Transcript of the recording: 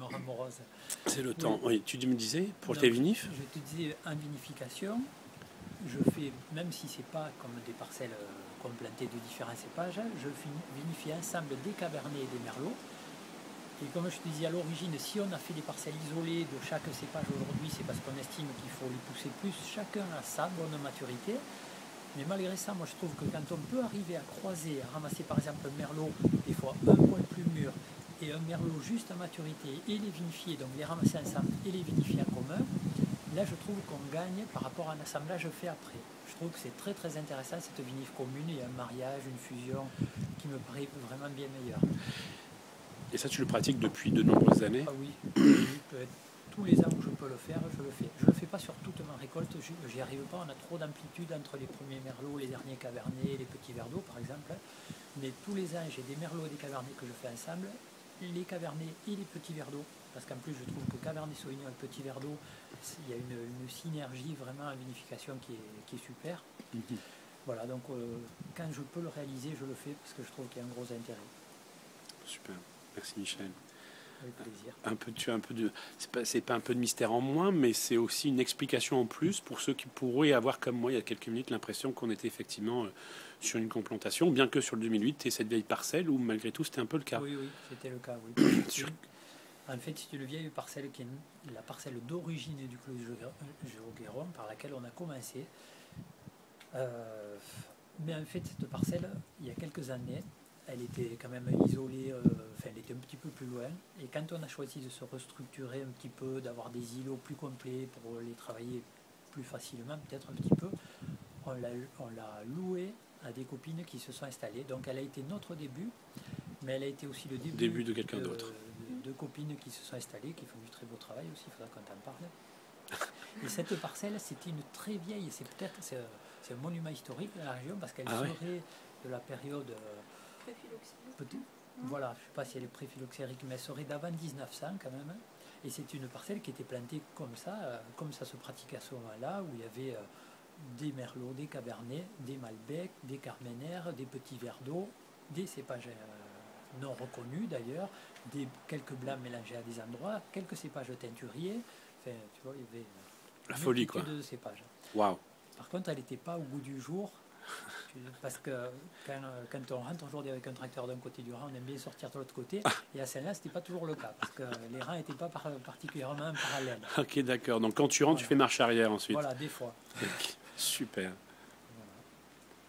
me rend morose. C'est le Oui. temps. Oui, tu me disais, pour Donc, tes vinifs? je te disais, en vinification, je fais, même si c'est pas comme des parcelles qu'on plantait de différents cépages, je vinifie ensemble des cabernets et des merlots. Et comme je te disais à l'origine, si on a fait des parcelles isolées de chaque cépage aujourd'hui, c'est parce qu'on estime qu'il faut les pousser plus, chacun à sa bonne maturité. Mais malgré ça, moi je trouve que quand on peut arriver à croiser, à ramasser par exemple un merlot, des fois un poil plus mûr, et un merlot juste à maturité, et les vinifier, donc les ramasser ensemble et les vinifier en commun, là je trouve qu'on gagne par rapport à un assemblage fait après. Je trouve que c'est très très intéressant cette vinif commune, il y a un mariage, une fusion qui me paraît vraiment bien meilleur. Et ça, tu le pratiques depuis de nombreuses années? Ah oui, oui, tous les ans où je peux le faire, je le fais. Je ne le fais pas sur toute ma récolte, j'y arrive pas, on a trop d'amplitude entre les premiers merlots, les derniers cabernets, les petits verres d'eau par exemple. Mais tous les ans, j'ai des merlots et des cabernets que je fais ensemble, les cabernets et les petits verres d'eau. Parce qu'en plus, je trouve que cabernet sauvignon et petit verre d'eau, il y a une synergie vraiment en vinification qui est super. Voilà, donc quand je peux le réaliser, je le fais parce que je trouve qu'il y a un gros intérêt. Super. Merci Michel. Avec plaisir. Tu as un peu de, c'est pas un peu de mystère en moins, mais c'est aussi une explication en plus pour ceux qui pourraient avoir, comme moi, il y a quelques minutes, l'impression qu'on était effectivement sur une complantation, bien que sur le 2008, et cette vieille parcelle où malgré tout c'était un peu le cas. Oui, oui, c'était le cas. Oui. En fait, c'est une vieille parcelle qui est la parcelle d'origine du Clos Géoguéron par laquelle on a commencé. Mais en fait, cette parcelle, il y a quelques années, elle était quand même isolée, elle était un petit peu plus loin. Et quand on a choisi de se restructurer un petit peu, d'avoir des îlots plus complets pour les travailler plus facilement, peut-être un petit peu, on l'a louée à des copines qui se sont installées. Donc elle a été notre début, mais elle a été aussi le début de quelqu'un d'autre. De copines qui se sont installées, qui font du très beau travail aussi, il faudra qu'on t'en parle. Et cette parcelle, c'était une très vieille, c'est un monument historique de la région parce qu'elle serait de la période voilà, je ne sais pas si elle est pré-phylloxérique, mais elle serait d'avant 1900 quand même. Et c'est une parcelle qui était plantée comme ça se pratiquait à ce moment-là, où il y avait des merlots, des cabernets, des malbecs, des carménères, des petits verres d'eau, des cépages non reconnus d'ailleurs, quelques blancs mélangés à des endroits, quelques cépages teinturiers. Enfin, tu vois, il y avait la folie quoi. De cépages. Waouh. Par contre, elle n'était pas au goût du jour. Parce que quand on rentre aujourd'hui avec un tracteur d'un côté du rang, on aime bien sortir de l'autre côté. Et à celle-là, ce n'était pas toujours le cas, parce que les rangs n'étaient pas particulièrement parallèles. Ok, d'accord. Donc quand tu rentres, tu fais marche arrière ensuite. Voilà, des fois. Super.